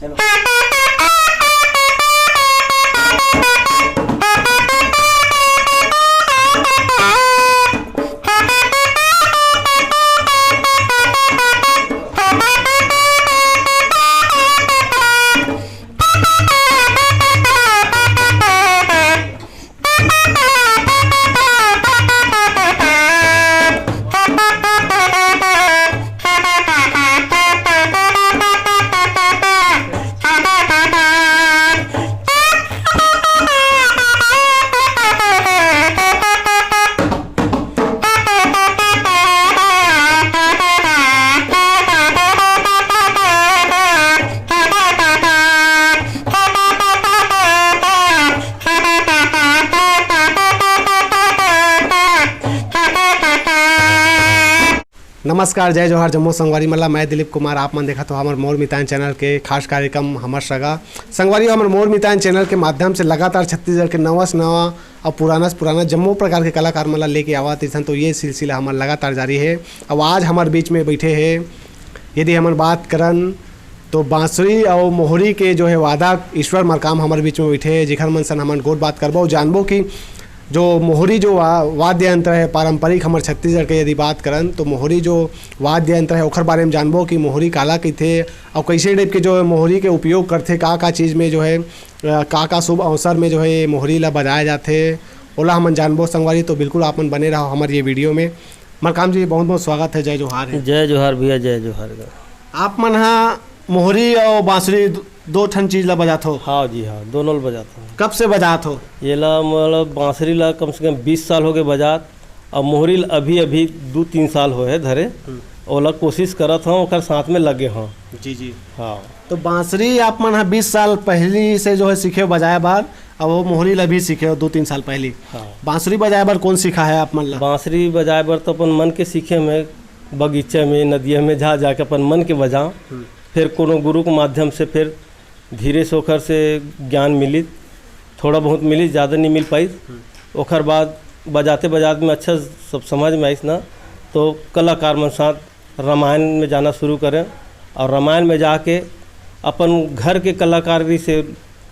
चलो। नमस्कार, जय जोहार, जम्मू संगवारी मल्ला। मैं दिलीप कुमार। आप मन देखा तो हमारे मोर मितान चैनल के खास कार्यक्रम हमर सगा संगवारी। हमारे मोर मितान चैनल के माध्यम से लगातार छत्तीसगढ़ के नवा से नवा और पुराना से पुराना जम्मू प्रकार के कलाकार मला लेके आवा थे, तो ये सिलसिला हमारा लगातार जारी है। अब आज हमारे बीच में बैठे हैं, यदि हम बात करन तो बांसुरी और मोहरी के जो है वादक ईश्वर मरकाम हमारे बीच में बैठे हैं, जिखर मन सन हमन गोट बात करबो जानबो कि जो मोहरी जो वाद्य यंत्र है पारंपरिक हमारे छत्तीसगढ़ के यदि बात करन तो मोहरी जो वाद्य यंत्र है ओखर बारे में जानबो कि मोहरी काला कहथे और कैसे टाइप के जो है मोहरी के उपयोग करथे, का चीज़ में जो है का शुभ अवसर में जो है मोहरी ला बजाया जाथे, ओला हमन जानबो संगवारी। तो बिल्कुल आप मन बने रहो हमारे ये वीडियो में। मरकाम जी बहुत बहुत स्वागत है। जय जोहार है। जय जोहार भैया, जय जोहार। आप मन हाँ मोहरी और बांसुरी दो ठन चीज़ ला बजात हो? हाँ जी हाँ, दोनों ला बजाता हूँ। कब से बजात हो? ये ला मतलब बांसुरी ला कम से कम 20 साल हो गए बजात, और मोहरी ला अभी 2-3 साल हो है धरे। ओला कोशिश करत हूँ ओकर साथ में लगे हों। जी जी हाँ। तो बांसुरी आप मन 20 साल पहले से जो है सीखे बजाए बार, और वो मोहरी ला भी सीखे 2-3 साल पहले। हाँ। बांसुरी बजाए बार कौन सीखा है आप मन ला? बांसुरी बजाए बर तो अपन मन के सीखे में बगीचे में नदिया में जा जाके अपन मन के बजाओ, फिर कोनो गुरु के माध्यम से फिर धीरे से ओखर से ज्ञान मिली, थोड़ा बहुत मिली, ज़्यादा नहीं मिल पाई। ओखर बाद बजाते बजाते में अच्छा सब समझ में आईस ना, तो कलाकार मन साथ रामायण में जाना शुरू करें, और रामायण में जाके अपन घर के कलाकारी से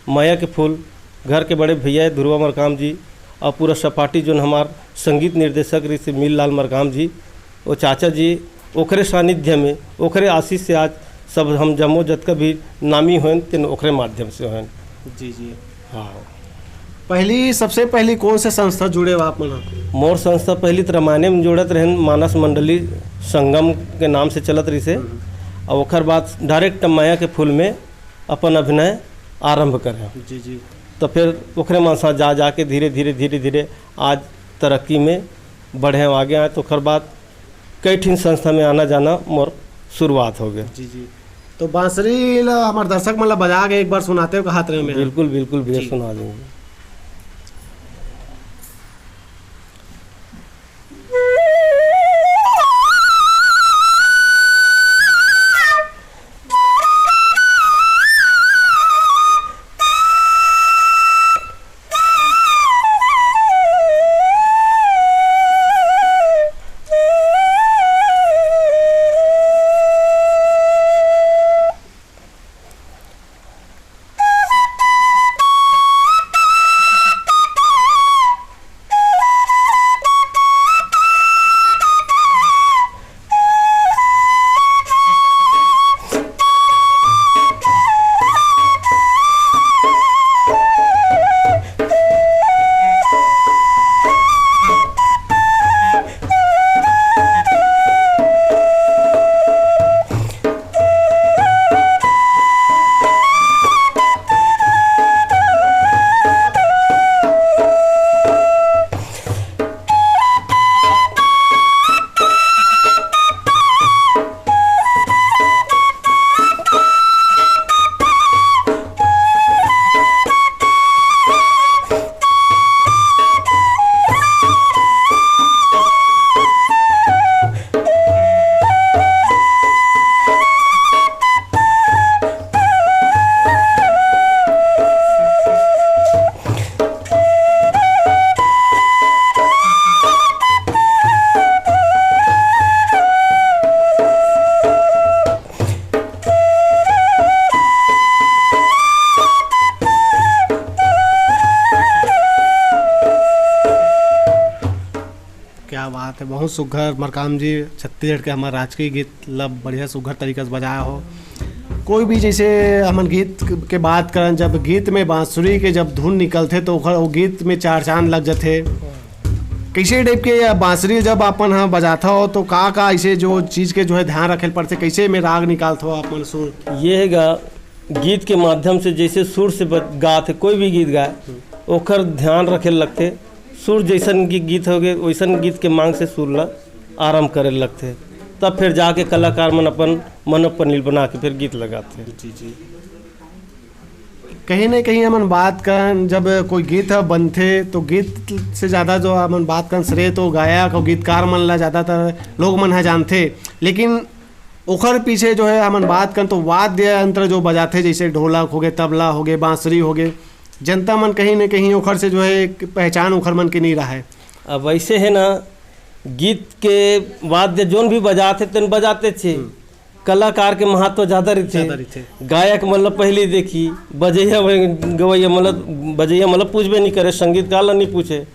माया के फूल, घर के बड़े भैया ध्रुवा मरकाम जी और पूरा सपाटी जो हमार संगीत निर्देशक रही से मील लाल मरकाम जी, वो चाचा जी, ओखरे सानिध्य में ओखरे आशीष से आज सब हम जम्मू जतका भी नामी होन तेन ओखरे माध्यम से होन। जी जी हाँ। सबसे पहली कौन से संस्था जुड़े हो आप मन? मोर संस्था पहली तो रामायण में जुड़त रहन, मानस मंडली संगम के नाम से चलत रही से, और ओखर बाद डायरेक्ट माया के फूल में अपन अभिनय आरंभ करें। जी जी। तो फिर ओखरे मन साथ जा जाके धीरे धीरे आज तरक्की में बढ़े आगे आए। तो ओखर बाद कई ठिन संस्था में आना जाना मोर शुरुआत हो गया। जी जी। तो बांसुरी ला हमारे दर्शक मन ला बजा के एक बार सुनाते हो हाथ में? बिल्कुल बिल्कुल भैया, सुना देंगे। बात है, बहुत सुघर मरकाम जी छत्तीसगढ़ के हमारे राजकीय गीत लब बढ़िया सुघर तरीके से बजाया हो। कोई भी जैसे हमन गीत के बात करें, जब गीत में बांसुरी के जब धुन निकलते तो वो गीत में चार चांद लग जाते। कैसे टाइप के या बांसुरी जब अपन हाँ बजाता हो तो का ऐसे जो चीज़ के जो है ध्यान रखे पड़ते, कैसे में राग निकालते हो अपन सुर? ये है गीत के माध्यम से जैसे सुर से गाते, कोई भी गीत गाए ओकर ध्यान रखे लगते। सुर जैसन की गीत हो गए वैसन गीत के मांग से सुर ला आरम्भ करे लगते, तब फिर जाके कलाकार मन अपन मनोपनील बना के फिर गीत लगाते। जी जी। कहीं ना कहीं हमन बात करें जब कोई गीत बनते तो गीत से ज़्यादा जो हमन बात करें श्रेय तो गायक और गीतकार मन ला ज़्यादातर लोग मन है जानते, लेकिन ओखर पीछे जो है हमन बात करें तो वाद्य यंत्र जो बजाते जैसे ढोलक हो गए, तबला हो गए, बांसुरी हो गए, जनता मन कहीं ना कहीं ओखर से जो है एक पहचान ओखर मन की नहीं रहा है। अब वैसे है ना, गीत के वाद्य जोन भी बजाते तेन बजाते थे, कलाकार के महत्व ज़्यादा रहते। गायक मतलब पहले देखी बजैया गवैया मतलब बजैया मतलब पूछबे नहीं करे, संगीतकार ला नहीं पूछे,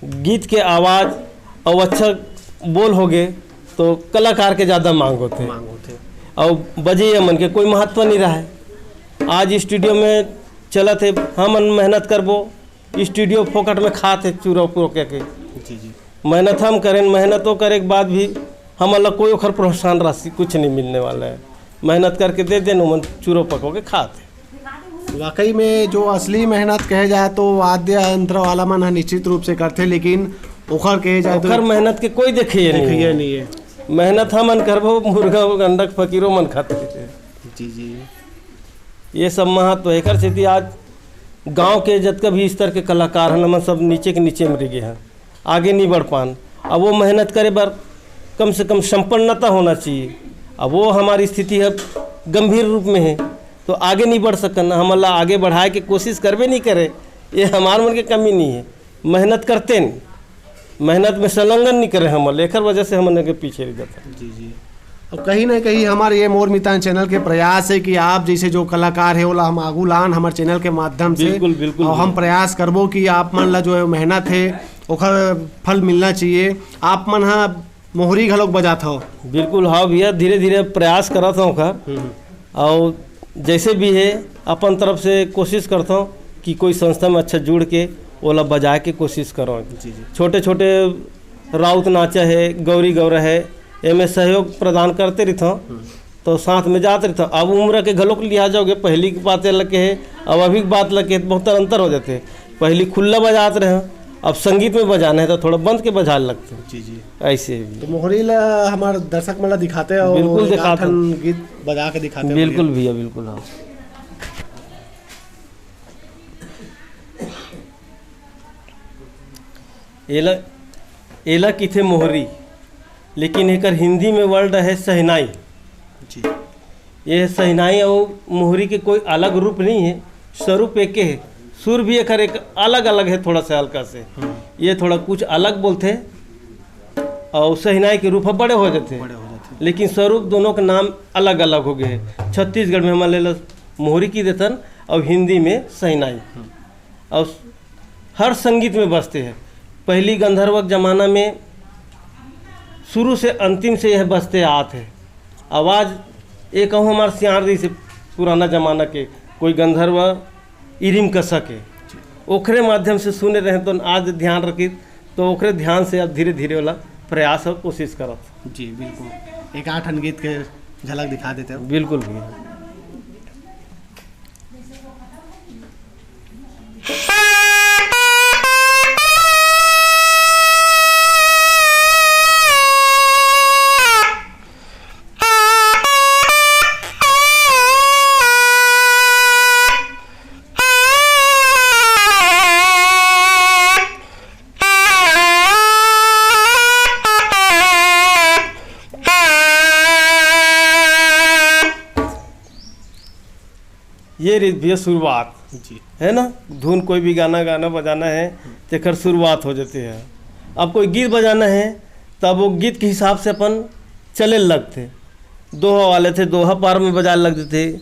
गीत के आवाज़ और अच्छा बोल हो गए तो कलाकार के ज़्यादा मांग होते और बजैया मन के कोई महत्व नहीं रहा है। आज स्टूडियो में चला थे, हम मेहनत करबो, स्टूडियो फोकट में खाते चूरा पुरो के। मेहनत हम करें, मेहनतों करे के बाद भी हम अलग कोई ओखर प्रोत्साहन राशि कुछ नहीं मिलने वाला है। मेहनत करके दे देन मन चूरो पको के खाते। वाकई में जो असली मेहनत कहे जाए तो वाद्य यंत्र वाला मन निश्चित रूप से करते, लेकिन ओखर कहे जाए तो मेहनत के कोई देखे नहीं है। मेहनत हम मन करबो, मुर्गा गंडक फकीरो मन खाते। जी जी। ये सब महत्व है। स्थिति आज गांव के जितना भी स्तर के कलाकार हैं, हम सब नीचे के नीचे में रह गए हैं, आगे नहीं बढ़ पान। अब वो मेहनत करे बर कम से कम संपन्नता होना चाहिए। अब वो हमारी स्थिति है गंभीर रूप में है तो आगे नहीं बढ़ सकन। हम अल्लाह आगे बढ़ाए के कोशिश करबे नहीं करे, ये हमारे मन के कमी नहीं है। मेहनत करते नहीं, मेहनत में संलग्न नहीं करे हम, लेकर वजह से हम के पीछे रह जाता। जी जी। और कहीं ना कहीं हमारे ये मोर मितान चैनल के प्रयास है कि आप जैसे जो कलाकार है वो हम आगू लान हमारे चैनल के माध्यम से। बिल्कुल बिल्कुल। और हम प्रयास करबो कि आप मन ला जो है मेहनत है ओखर फल मिलना चाहिए। आप मन हाँ मोहरी घलोक बजाता हो? बिल्कुल हाँ भैया, धीरे धीरे प्रयास करता हूँ ओखर, और जैसे भी है अपन तरफ से कोशिश करता हूँ कि कोई संस्था में अच्छा जुड़ के ओला बजा के कोशिश करो। छोटे छोटे राउत नाचा है, गौरी गौरा है, एमें सहयोग प्रदान करते रहता हूँ तो साथ में जाते रहता हूँ। अब उम्र के घलोक लिया जाओगे, पहली की बातें लगे है अब अभी की बात लगे बहुत अंतर हो जाते हैं। पहली खुला बजाते रहे, अब संगीत में बजाना है तो थोड़ा बंद के बजा लगते हैं। जी जी। ऐसे भी तो मोहरी ला हमारे दर्शक मला दिखाते हैं, बिल्कुल दिखाते हैं, गीत बजा के दिखाते हैं। बिल्कुल भैया बिल्कुल हाँ। एला की थे मोहरी, लेकिन एक हिंदी में वर्ड है सहनाई। जी। ये सहनाई और मोहरी के कोई अलग रूप नहीं है, स्वरूप एक है। सुर भी एक अलग अलग है, थोड़ा सा हल्का से ये थोड़ा कुछ अलग बोलते हैं और सहनाई के रूप बड़े हो जाते हैं, लेकिन स्वरूप दोनों का नाम अलग अलग हो गए हैं। छत्तीसगढ़ में हमारे मोहरी की देतन और हिंदी में सहनाई, और हर संगीत में बजते हैं। पहली गंधर्व जमाना में शुरू से अंतिम से यह बजते आते हैं। आवाज़ एक कहूँ हमारे सियार से पुराना जमाना के कोई गंधर्व इरिम कसक है, ओखरे माध्यम से सुने रहे तो आज ध्यान रखी तो ओखरे ध्यान से अब धीरे धीरे वाला प्रयास और कोशिश करो। जी बिल्कुल। एक 8 गीत के झलक दिखा देते हो? बिल्कुल भैया। ये रही भैया शुरुआत जी है ना। धुन कोई भी गाना बजाना है तो एक शुरुआत हो जाती है। अब कोई गीत बजाना है तब वो गीत के हिसाब से अपन चले लगते। दोहा वाले थे दोहा पार में बजाने लगते थे,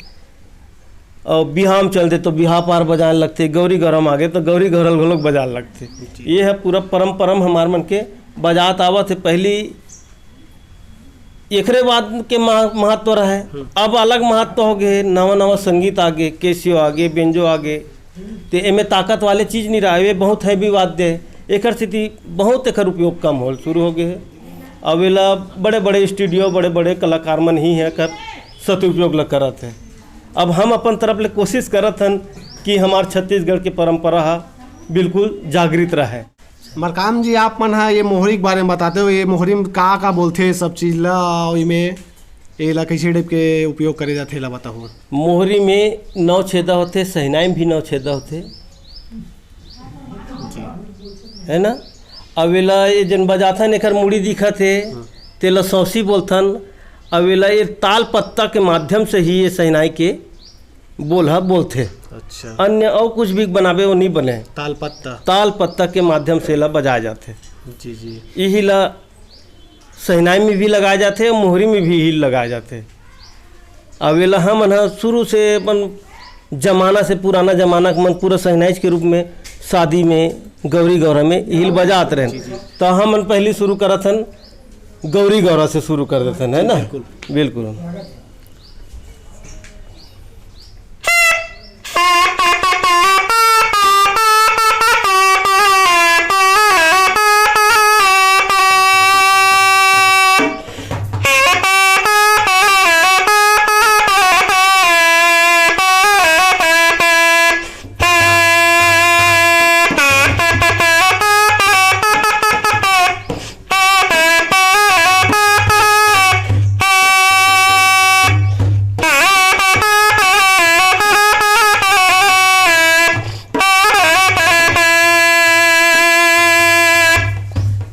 और बिहार में चलते तो बिहार पार बजाने लगते, गौरी गौरम आ गए तो गौरी गौरल लोग बजाने लगते। ये है पूरा परम हमारे मन के बजात आवत है पहली एकरे बाद के महत्व रहे। अब अलग महत्व हो गए, नवा नवा संगीत आगे, कैसियो आगे, बेंजो आगे, तो एमे ताकत वाले चीज़ नहीं रहा, ये बहुत हैवी वाद्य है, एकर स्थिति बहुत एकर उपयोग कम हो शुरू हो गए है। अवेला बड़े बड़े स्टूडियो बड़े बड़े कलाकार मन ही है कर सदुपयोग ल करत है। अब हम अपन तरफ ले कोशिश करत हन कि हमार छत्तीसगढ़ की परंपरा बिल्कुल जागृत रहे। मरकाम जी, आप मन हा ये मोहरी के बारे में बताते हो, ये मोहरी में का बोलते सब चीज़ ला, में ये ला कैसे टाइप के उपयोग करे जाते ला बताओ। मोहरी में 9 छेदा होते, सहनाई में भी 9 छेदा होते, है ना। अवेला ये जन बजाथन एकर मुड़ी दिखत है तेला सौसी बोलथन। अवेला ये ताल पत्ता के माध्यम से ही ये सहनाई के बोलहा बोलते। अच्छा, अन्य और कुछ भी बनावे वो नहीं बने, ताल पत्ता के माध्यम से ला बजाए जाते। जी जी, यही ला सहनाई में भी लगाए जाते, मोहरी में भी ही लगाए जाते। अवेला हम शुरू से अपन जमाना से पुराना जमाना के मन पूरा सहनाई के रूप में शादी में गौरी गौरा में हिल बजात रहे, तो हम पहले शुरू करत हन गौरी गौरा से शुरू कर देते हैं, है ना। बिल्कुल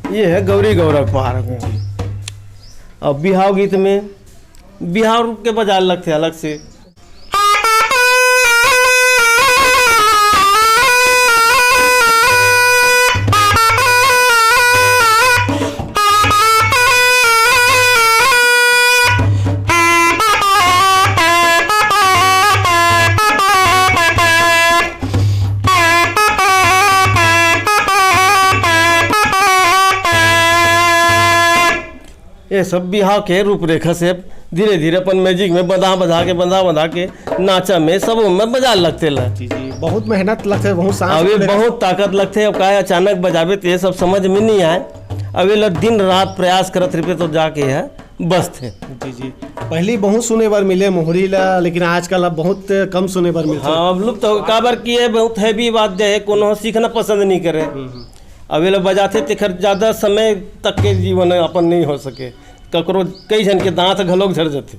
ये है गौरी गौरा पार में। अब बिहाव गीत में बिहाव के बजाय लगते अलग से। ये सब बिहाव के रूपरेखा से धीरे धीरे अपन मैजिक में बंधा के नाचा में सब में बजा लगते ला। जी जी, बहुत मेहनत लगते, बहुत अभी बहुत ताकत लगते। अब का अचानक बजावे तो ये सब समझ में नहीं आए। अभी लोग दिन रात प्रयास करत रहे तो जाके है बस थे। जी जी, पहले बहुत सुने बार मिले मोहरी ला, लेकिन आजकल अब बहुत कम सुने बार मिलते। हाँ, अब लुप्त हो काबर किए, बहुत हैवी वाद्य है, कोनो सीखना पसंद नहीं करे। अभी लोग बजाते तेखर ज़्यादा समय तक के जीवन अपन नहीं हो सके, ककरो कई जन के दांत घलोक झड़ जाते,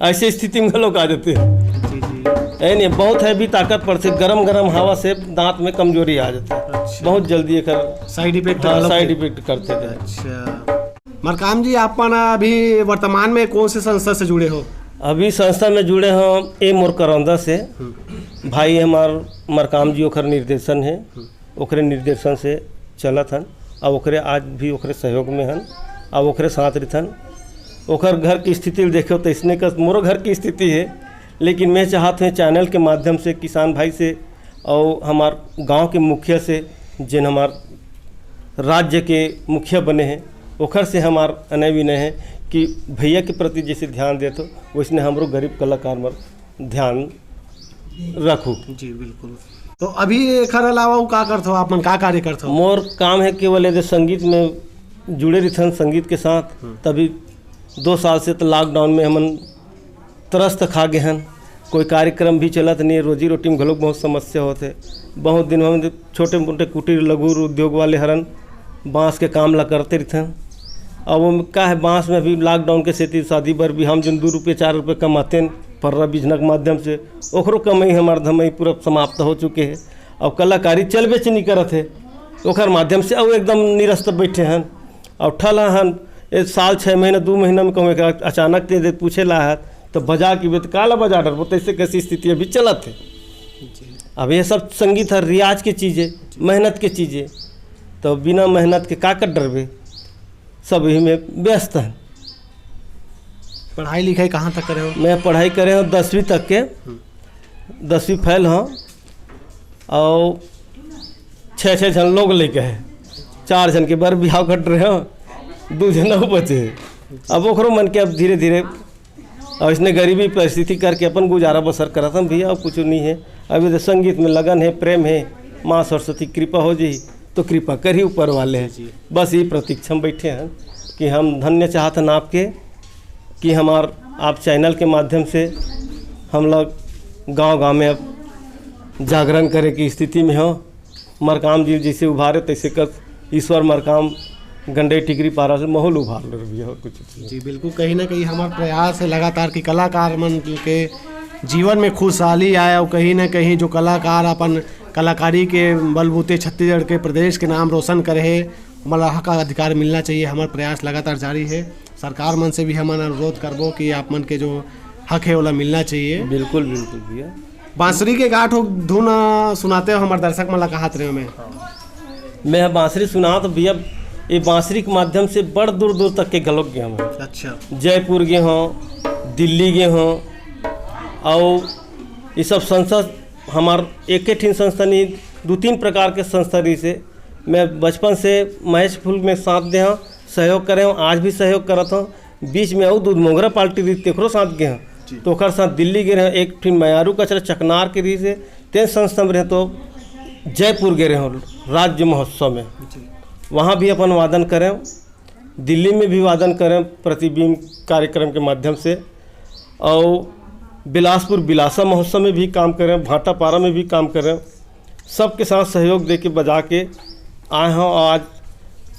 ऐसे स्थिति में घलोक आ जाते है नहीं। बहुत हैवी ताकत पड़ते, गरम गरम हवा से दांत में कमजोरी आ जाती है। अच्छा। बहुत जल्दी एक साइड इफेक्ट करते थे। अच्छा मरकाम जी, आप अभी वर्तमान में कौन से संस्था से जुड़े हो? अभी संस्था में जुड़े हो ए मोर करौंदा से, भाई हमार मरकाम जी ओखर निर्देशन है, ओखरे निर्देशन से चलत हन। अब ओखरे आज भी ओखरे सहयोग में हन, अब ओखरे साथ रहथन। ओखर घर की स्थिति देखो तो इसने का मोरो घर की स्थिति है, लेकिन मैं चाहते हैं चैनल के माध्यम से किसान भाई से और हमार गांव के मुखिया से, जिन हमार राज्य के मुखिया बने हैं, ओखर से हमार अनय विनय है कि भैया के प्रति जैसे ध्यान देते वैसने हमरो गरीब कलाकार में ध्यान रखूँ। जी बिल्कुल। तो अभी एकर अलावा का करते हो आप मन, का कार्य करते हो? मोर काम है केवल यदि संगीत में जुड़े रहते संगीत के साथ। तभी 2 साल से तो लॉकडाउन में हमन त्रस्त खा गए हन, कोई कार्यक्रम भी चलत नहीं, रोजी रोटी में घलोक बहुत समस्या होते। बहुत दिन हम छोटे मोटे कुटीर लघु उद्योग वाले हरन बांस के काम ला करते रहते। अब वो का है, बांस में भी लॉकडाउन के सेती शादी पर भी हम जन 2 रुपये 4 रुपये कमाते पर्रा बिजना के माध्यम से, ओकरो कमाई हमार धमाई पूरा समाप्त हो चुके हैं। अब कलाकारी चल बेच नहीं करत है, ओकर माध्यम से अब एकदम निरस्त बैठे हैं। और ठल हन 1 साल 6 महीना 2 महीना में कहूँ अचानक ते पूछे ला है तो बजा की बेत काला बजा डर, वो तैसे कैसी स्थिति अभी चलत है। अब ये सब संगीत है, रियाज की चीज़ें, मेहनत की चीज़ें, तो बिना मेहनत के का कर डरबे, सब ही में व्यस्त हैं। पढ़ाई लिखाई कहाँ तक करे हो? मैं पढ़ाई करे हूँ 10वीं तक के, 10वीं फैल हूँ और 6 जन लोग लेके है, 4 जन के बर बिहाव कट रहे हो, 2 जन और बचे। अब ओकरो मन के अब धीरे धीरे और इसने गरीबी परिस्थिति करके अपन गुजारा बसर करत हम भैया, अब कुछ नहीं है। अभी तो संगीत में लगन है, प्रेम है, माँ सरस्वती कृपा हो जाए तो कृपा कर ही ऊपर वाले हैं। बस ये प्रतीक्षा में बैठे हैं कि हम धन्य चाहते हैं आपके कि आप चैनल के माध्यम से हम लोग गांव-गांव में अब जागरण करे की स्थिति में हो। मरकाम जी जैसे उभारे तैसे कर ईश्वर मरकाम गंडे टिकरी पारा से माहौल उभार ले रही है कुछ। जी बिल्कुल, कहीं ना कहीं हमारा प्रयास है लगातार कि कलाकार मन के जीवन में खुशहाली आए और कहीं ना कहीं जो कलाकार अपन कलाकारी के बलबूते छत्तीसगढ़ के प्रदेश के नाम रोशन करे, मतलब हक का अधिकार मिलना चाहिए। हमारा प्रयास लगातार जारी है। सरकार मन से भी हम अनुरोध करबो कि आप मन के जो हक है वाला मिलना चाहिए। बिल्कुल बिल्कुल भैया। बांसुरी के गाठ हो धुन सुनाते हो हमारे दर्शक मन ला कहत रहे हो। मैं बांसुरी सुना तो भैया ये बांसुरी के माध्यम से बड़ दूर दूर तक के गलोक गए हम। अच्छा। जयपुर गए हों, दिल्ली गए हों, और ये सब संस्था हमार एक ठिन संस्था नहीं 2-3 प्रकार के संस्था रही से मैं बचपन से महेश फूल में साथ दे हूँ, सहयोग करे हूँ, आज भी सहयोग करत हूँ। बीच में और दूध मोगरा पार्टी रही तेकरो साथ गए हैं तो ओकर साथ दिल्ली गए रहे। एक ठिन मयारू कचरा चकनार के रही से तेन संस्था में रहे तो जयपुर गए रहे राज्य महोत्सव में, वहाँ भी अपन वादन करें। दिल्ली में भी वादन करें प्रतिबिंब कार्यक्रम के माध्यम से, और बिलासपुर बिलासा महोत्सव में भी काम करें, भाटापारा में भी काम करें। सबके साथ सहयोग दे के बजा के आए हैं। आज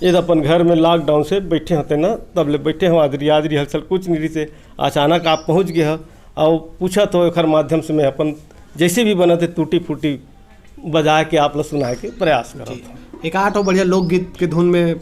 ये अपन घर में लॉकडाउन से बैठे होते ना, तब ले बैठे हो। आज रिहर्सल कुछ नहीं रही से अचानक आप पहुंच गए हो और पूछा तो एक माध्यम से मैं अपन जैसे भी बना थे टूटी फूटी बजा के आप लोग सुनाए के प्रयास करो। एक आठ और बढ़िया लोकगीत के धुन में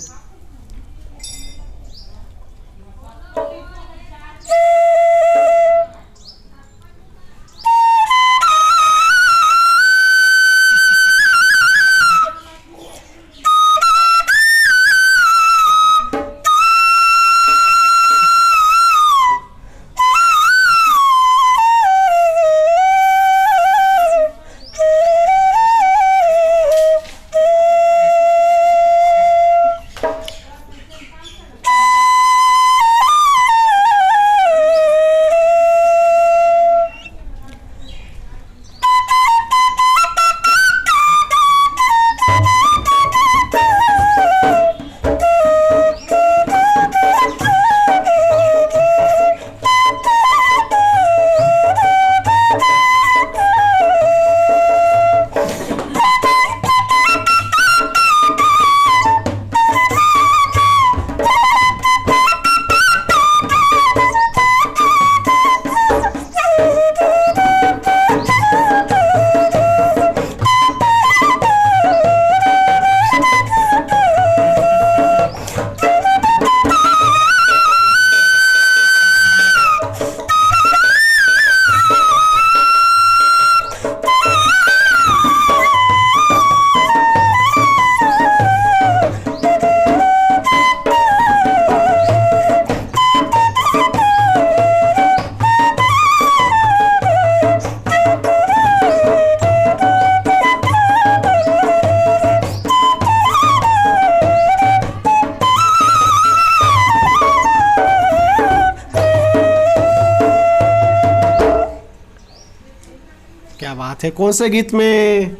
बात है। कौन से गीत में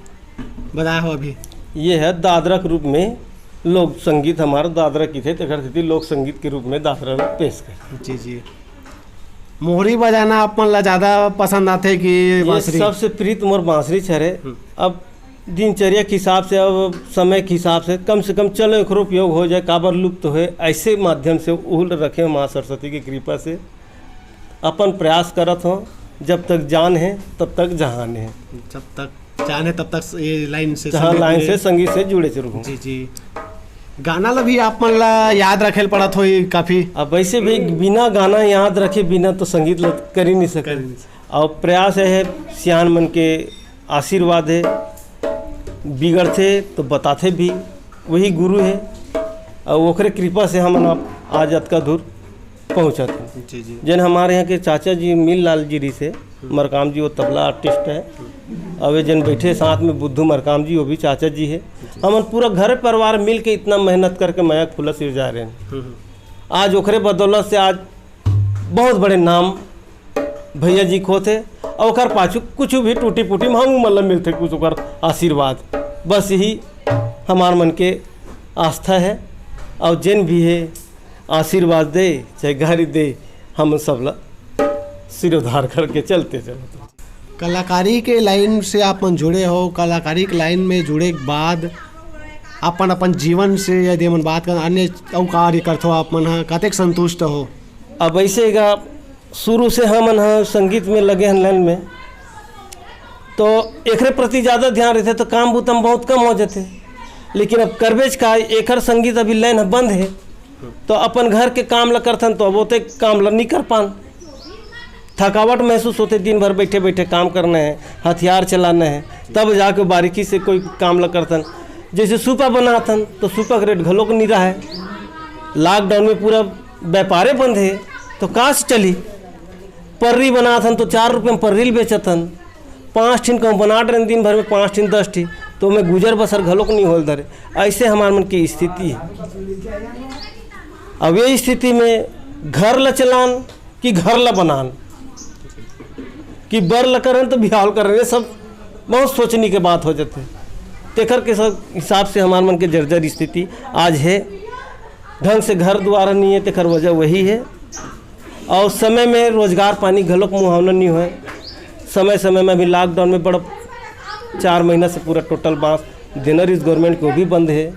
बताया हो अभी? ये है दादरा के रूप में लोक संगीत, हमारा दादरा की थे तखर लोक संगीत के रूप में दादरा पेश कर। जी जी। मोहरी बजाना अपन ला ज़्यादा पसंद आते कि बांसुरी? सबसे प्रीत मोर बांसुरी छरे। अब दिनचर्या के हिसाब से, अब समय के हिसाब से कम चलो एक उपयोग हो जाए, काबर लुप्त तो है, ऐसे माध्यम से उल रखे माँ सरस्वती की कृपा से अपन प्रयास करत हो। जब तक जान है तब तक जहान है, जब तक जान है तब तक ये लाइन से संगीत से जुड़े चलूँ। जी जी। गाना ला भी आप मन ला याद रखे पड़त हो काफ़ी? अब वैसे भी बिना गाना याद रखे बिना तो संगीत कर ही नहीं सके। और प्रयास है सियान मन के आशीर्वाद है, बिगड़ते तो बताते भी वही गुरु है, और ओकरे कृपा से हम आज अतका दूर पहुँचा था। जी जी। जन हमारे यहाँ के चाचा जी मील लाल जी से मरकाम जी वो तबला आर्टिस्ट है। अब ये जन बैठे साथ में बुद्धू मरकाम जी वो भी चाचा जी है। हम पूरा घर परिवार मिल के इतना मेहनत करके मयक फुला सिर जा रहे हैं। आज ओखरे बदौलत से आज बहुत बड़े नाम भैया जी को थे और ओकर पाछू कुछ भी टूटी फूटी में हम मतलब मिलते कुछ ओकर आशीर्वाद, बस यही हमार मन के आस्था है। और जिन भी है आशीर्वाद दे चाहे गाड़ी दे, हम सब ला सिर उधार करके चलते चलते। कलाकारी के लाइन से आप मन जुड़े हो, कलाकारी के लाइन में जुड़े के बाद अपन अपन जीवन से यदि मन बात कर अन्य और कार्य करते हो आप मन हाँ कतेक संतुष्ट हो? अब ऐसे का शुरू से हम हाँ संगीत में लगे हैं लाइन में, तो एकरे प्रति ज़्यादा ध्यान रहते तो काम बुतम बहुत कम हो जाते। लेकिन अब करबेज का एकर संगीत अभी लाइन बंद है, तो अपन घर के काम ला करथन तो अब ओते काम ला नहीं कर पान। थकावट महसूस होते, दिन भर बैठे बैठे काम करना है, हथियार चलाना है, तब जाके बारीकी से कोई काम ला करथन। जैसे सूपा बनाथन तो सूपा का रेट घलोक नहीं रहा है। लॉकडाउन में पूरा व्यापारे बंद है तो कहाँ से चली। पर्री बनाथन तो 4 रुपये में पर्री बेचतन, 5 ठिन कहूँ बना रहे दिन भर में 5 ठिन 10 ठिन, तो मैं गुजर बसर घलोक नहीं होल धरे। ऐसे हमारे मन की स्थिति है। अब ये स्थिति में घर ला चलान कि घर ला बनान कि बर ला करें तो बिहाल कर रहे, सब बहुत सोचने के बात हो जाते। तेखर के सब हिसाब से हमारे मन के जर्जर स्थिति आज है। ढंग से घर द्वारा नहीं है, तेखर वजह वही है। और समय में रोजगार पानी घलोक मुहावना नहीं हुए। समय समय में अभी लॉकडाउन में बड़ा 4 महीना से पूरा टोटल बांस देनर इस गवर्नमेंट को भी बंद है।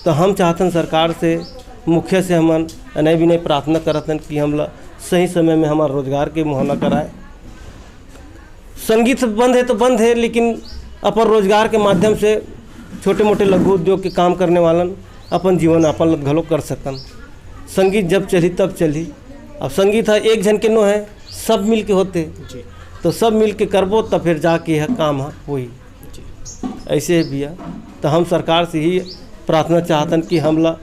तो हम चाहतन सरकार से, मुखिया से हम नहीं भी नहीं प्रार्थना करतन कि हम ला सही समय में हमारा रोजगार के मुहावना कराए। संगीत बंद है तो बंद है, लेकिन अपन रोजगार के माध्यम से छोटे मोटे लघु उद्योग के काम करने वालन अपन जीवन अपन घलोक कर सकन। संगीत जब चली तब चली। अब संगीत है एक जन के नो है, सब मिल के होते, तो सब मिल के करबो तब फिर जाके यह काम है वही। ऐसे है भैया, तो हम सरकार से ही प्रार्थना चाहतन कि हम ला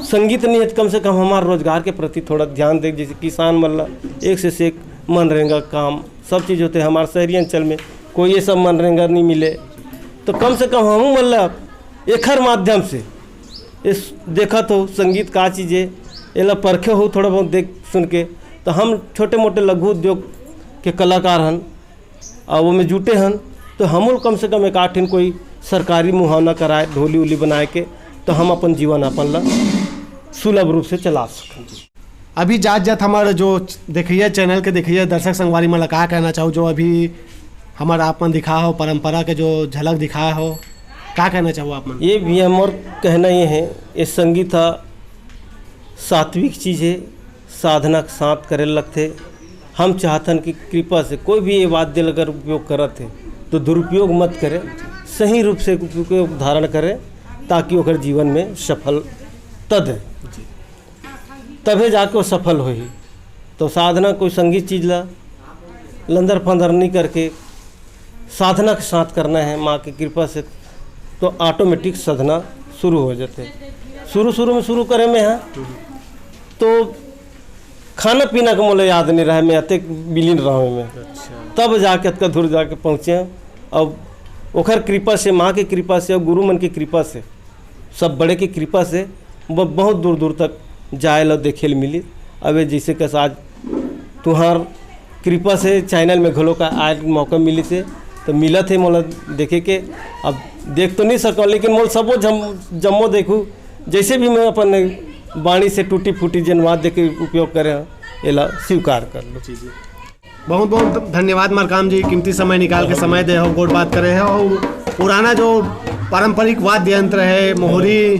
संगीत नहीं है तो कम से कम हमारे रोजगार के प्रति थोड़ा ध्यान दे। जैसे किसान मल्ला एक से एक मनरेगा काम सब चीज़ होते हैं। हमारे शहरी अंचल में कोई ये सब मनरेगा नहीं मिले, तो कम से कम हम मतलब एखर माध्यम से इस देखा तो संगीत का चीज़ें एला परखे हो थोड़ा बहुत देख सुन के, तो हम छोटे मोटे लघु उद्योग के कलाकार हन और वो में जुटे हन, तो हम कम से कम 1-8 ठिन कोई सरकारी मुहावना कराए, ढोली उली बनाए के, तो हम अपन जीवन अपन ला सुलभ रूप से चला सकें। अभी जात जात हमारे जो देखिए चैनल के देखिए दर्शक संगवारी में का कहना चाहो, जो अभी हमारा आपन दिखा हो परंपरा के जो झलक दिखाया हो, क्या कहना चाहो आप मन? ये भी हमार कहना ये है, ये संगीत सात्विक चीज़ है, साधना के साथ करे लगते। हम चाहतन कि कृपा से कोई भी ये वाद्य अगर उपयोग करते है तो दुरुपयोग मत करे, सही रूप से उपयोग धारण करे, ताकि ओकर जीवन में सफल तद है तभी जाके वो सफल हो। तो साधना कोई संगीत चीज़ ला लंदर फंदर नहीं करके साधना के साथ करना है माँ की कृपा से, तो ऑटोमेटिक साधना शुरू हो जाते। शुरू में शुरू करे में है तो खाना पीना का मोले याद नहीं रहा, मैं अतक बिलीन रहा हूँ मैं। तब जाके अतका दूर जाके पहुँचे। अब ओखर कृपा से, माँ की कृपा से और गुरु मन की कृपा से, सब बड़े की कृपा से बहुत दूर दूर तक जाए ला देखे मिली। अब जैसे कि आज तुम्हार कृपा से चैनल में घलो का आज मौका मिली से, तो मिला थे मोला देखे के। अब देख तो नहीं सकूँ, लेकिन मोल सबो जम्मो देखूँ, जैसे भी मैं अपन वाणी से टूटी फूटी जनवाद दे के उपयोग करे एला स्वीकार कर लो। बहुत बहुत धन्यवाद मरकाम जी, कीमती समय निकाल के समय दे हो, गोट बात करे हो। पुराना जो पारंपरिक वाद्य यंत्र है मोहरी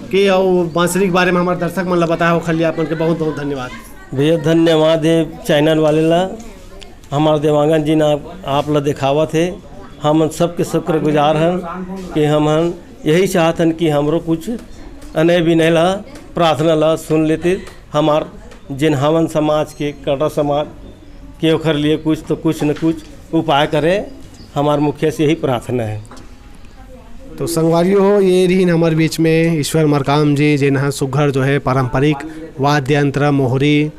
की और बांसुरी के बारे में हमारे दर्शक मन ला बताया हो, खली आपन के बहुत बहुत धन्यवाद भैया। धन्यवाद है चैनल वाले ला, हमारे देवांगन जी ने आप ला दिखावा थे। हम सबके शुक्रगुजार हैं कि हम यही चाहतन कि हमरो कुछ अनय विनय ला प्रार्थना ला सुन लेते। हमार जिन हवन समाज के कटा समाज के ओखर लिए कुछ न कुछ उपाय करे, हमार मुखिया से यही प्रार्थना है। तो संगवारियों हो, ये रही हमारे बीच में ईश्वर मरकाम जी, जिन्हें सुघर जो है पारंपरिक वाद्य यंत्र मोहरी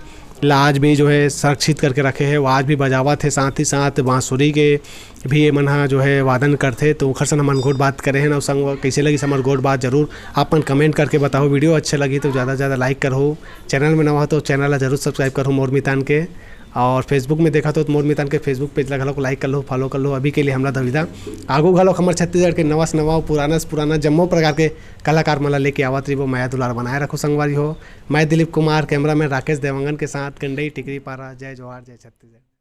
ला आज भी जो है संरक्षित करके रखे हैं, वो आज भी बजावत है, साथ ही साथ बांसुरी के भी ये मन जो है वादन करते। तो ओखर से हमन गोट बात करे हैं ना संग कैसे लगी हमार गोट बात जरूर आपन कमेंट करके बताओ। वीडियो अच्छा लगी तो ज़्यादा से ज़्यादा लाइक करो, चैनल में नवा हो तो चैनल ला जरूर सब्सक्राइब करो मोर मितान के, और फेसबुक में देखा तो मोर मितान के फेसबुक पेज ला घलोक लाइक कर लो, फॉलो कर लो। अभी के लिए हमला धविदा आगू घलोक हमारे छत्तीसगढ़ के नवा से नवा पुराना से पुराना जम्मो प्रकार के कलाकार मला लेके आवत रही वो माया दुलार बनाए रखो संगवारी हो। मैं दिलीप कुमार, कैमरामैन राकेश देवंगन के साथ कंडई टिकरी पारा। जय जोहार, जय छत्तीसगढ़।